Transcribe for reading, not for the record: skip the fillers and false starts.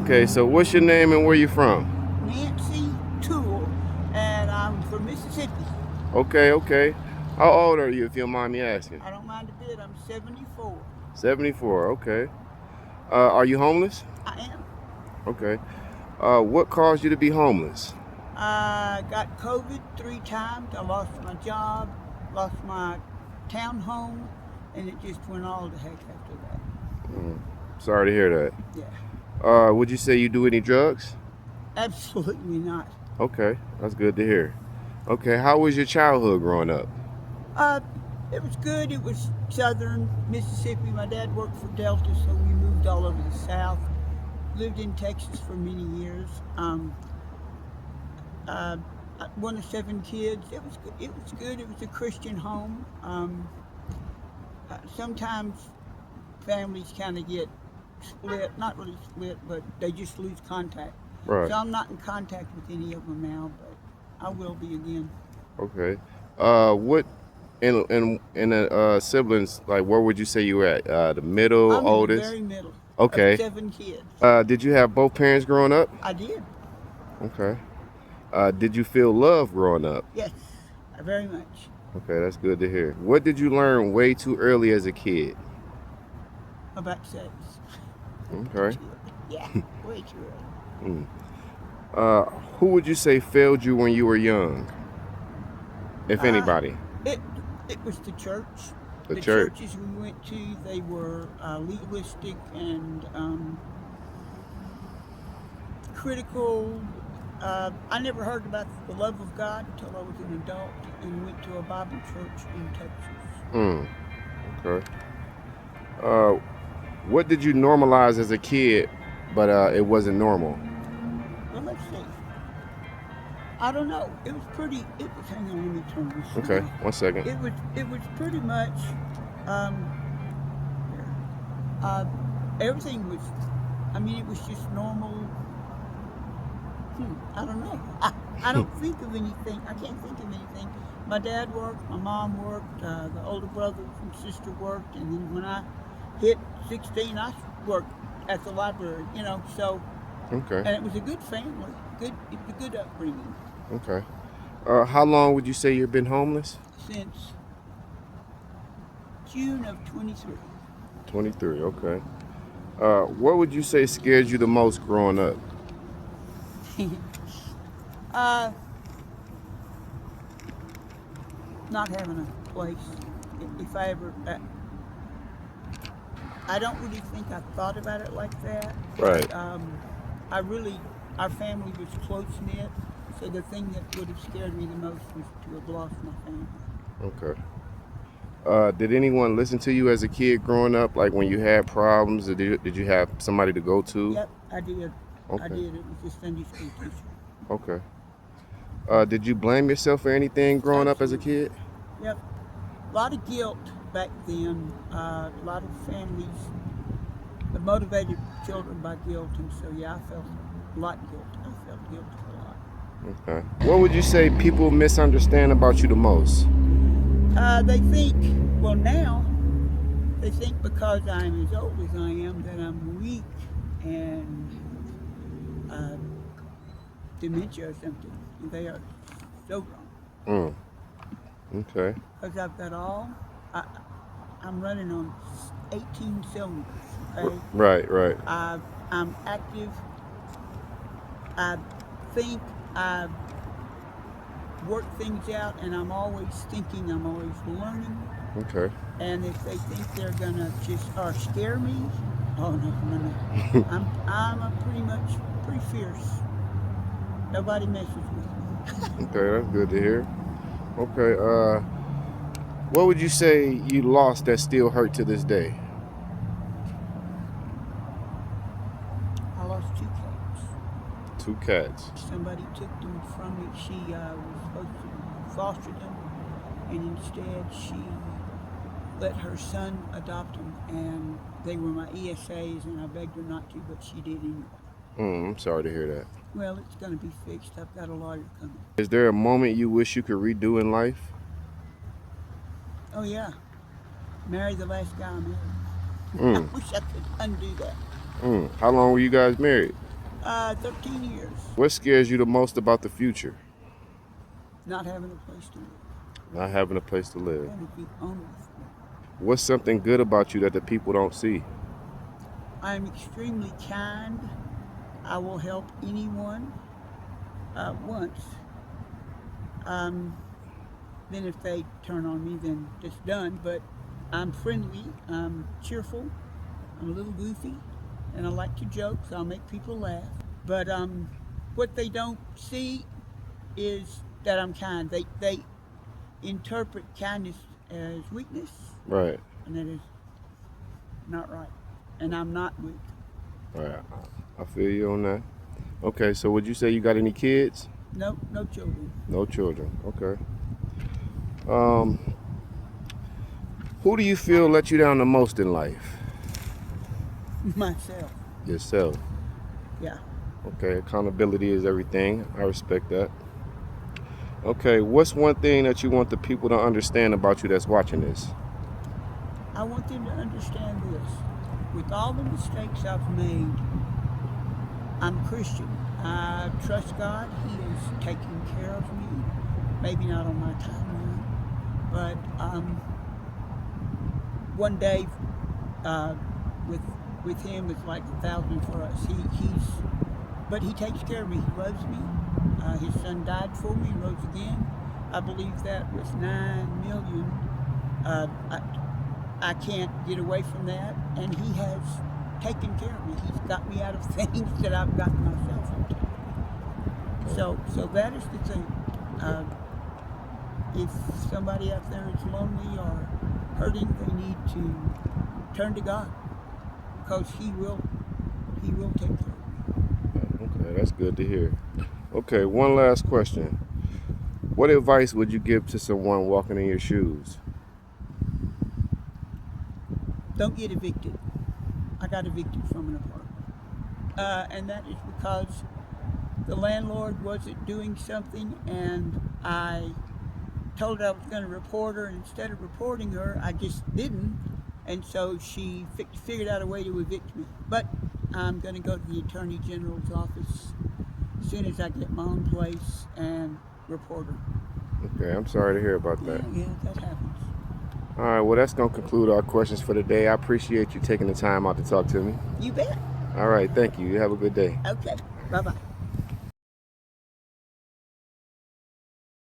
Okay, so what's your name and where you from? Nancy Toole, and I'm from Mississippi. Okay. How old are you, if you don't mind me asking? I don't mind a bit. I'm 74. 74, okay. Are you homeless? I am. Okay. What caused you to be homeless? I got COVID 3 times. I lost my job, lost my townhome, and it just went all to heck after that. Sorry to hear Yeah, that. Would you say you do any drugs? absolutely not. Okay, that's good to hear. Okay, how was your childhood growing up? Uh, it was good. It was southern Mississippi. My dad worked for Delta, so we moved all over the South. Lived in Texas for many years. Uh, one of 7 kids. It was good. It was good. It was a Christian home. Sometimes families kind of get split, not really split, but they just lose contact. Right. So I'm not in contact with any of them now, but I will be again. Okay. What in the siblings, like where would you say you were at? The middle, I'm in the oldest? very middle of Okay. 7 kids. Did you have both parents growing up? I did. Okay. Did you feel love growing up? Yes, very much. Okay, that's good to hear. What did you learn way too early as a kid? About sex. Okay. Yeah, way too early. Mm. Uh, who would you say failed you when you were young, if Uh, anybody? it it was the church. The The church. churches we went to, they were legalistic and critical. I never heard about the love of God until I was an adult and went to a Bible church in Texas. Mm. Okay. Uh, what did you normalize as a kid, but it wasn't normal? Well, let's see. I don't know. It was pretty. It was. Hang on, let me turn this Okay, on. 1 second. It was pretty much. Um, here. Uh, everything was. I mean, it was just normal. I don't know. I don't think of anything. I can't think of anything. My dad worked. My mom worked. The older brother and sister worked, and then when I hit 16, I worked at the library. So Okay. and it was a good family. Good. It was a good upbringing. Okay. How long would you say you've been homeless? Since June of 23. 23. Okay. What would you say scared you the most growing up? uh, Not having a place. If I ever, I don't really think I thought about it like that. Right. But I really, our family was close knit. So the thing that would have scared me the most was to have lost my family. Okay. Did anyone listen to you as a kid growing up? Like when you had problems, or did you have somebody to go to? Yep, I did. I Okay. did. It was a Sunday school teacher. Okay. Did you blame yourself for anything growing up as a Absolutely. kid? Yep. A lot of guilt back then. A lot of families motivated children by guilt, and so yeah, I felt a lot guilt. I felt guilty a lot. Okay. What would you say people misunderstand about you the most? They think, well, now they think because I'm as old as I am that I'm weak and uh, dementia or something. And they are so wrong. Mm. Okay. Because I've got I, I'm running on 18 cylinders. Okay, Right. I'm active. I think. I work things out, and I'm always thinking. I'm always learning. Okay. And if they think they're gonna just or scare me, oh no. I'm a pretty fierce. Nobody messes with me. Okay, that's good to hear. Okay. What would you say you lost that still hurt to this day? I lost 2 cats. 2 cats. Somebody took them from me. She was supposed to foster them, and instead she let her son adopt them, and they were my ESAs, and I begged her not to, but she did anyway. I'm sorry to hear that. Well, it's going to be fixed. I've got a lawyer coming. Is there a moment you wish you could redo in life? Oh yeah, marry the last guy I married. I Mm. wish I could undo that. How long were you guys married? 13 years. What scares you the most about the future? Not having a place to live. Not having a place to live. And to be homeless. What's something good about you that the people don't see? I'm extremely kind. I will help anyone once. Then if they turn on me, then it's done. But I'm friendly, I'm cheerful, I'm a little goofy, and I like to joke, so I'll make people laugh. But what they don't see is that I'm kind. They interpret kindness as weakness, Right. and that is not right. And I'm not weak. Right. I feel you on that. Okay, so would you say you got any kids? No, no children. No children. Okay. Um, who do you feel let you down the most in life? Myself. Yourself. Yeah. Okay, accountability is everything. I respect that. Okay, what's one thing that you want the people to understand about you that's watching this? I want them to understand this. With all the mistakes I've made, I'm Christian. I trust God. He is taking care of me. Maybe not on my timeline, but one day with Him it's like 1,000 for us. But He takes care of me. He loves me. His Son died for me and rose again. I believe that with 9 million. I can't get away from that, and He has taken care of me. He's got me out of things that I've gotten myself into. So that is the thing. If somebody out there is lonely or hurting, they need to turn to God, because He will take care of me. Okay, that's good to hear. Okay, one last question. What advice would you give to someone walking in your shoes? Don't get evicted. I got evicted from an apartment. And that is because the landlord wasn't doing something, and I told her I was going to report her, and instead of reporting her, I just didn't. And so she figured out a way to evict me. But I'm going to go to the Attorney General's office as soon as I get my own place and report her. Okay, I'm sorry to hear about that. Yeah, that happens. All right, well, that's going to conclude our questions for the day. I appreciate you taking the time out to talk to me. You bet. All right, thank you. You have a good day. Okay, bye-bye.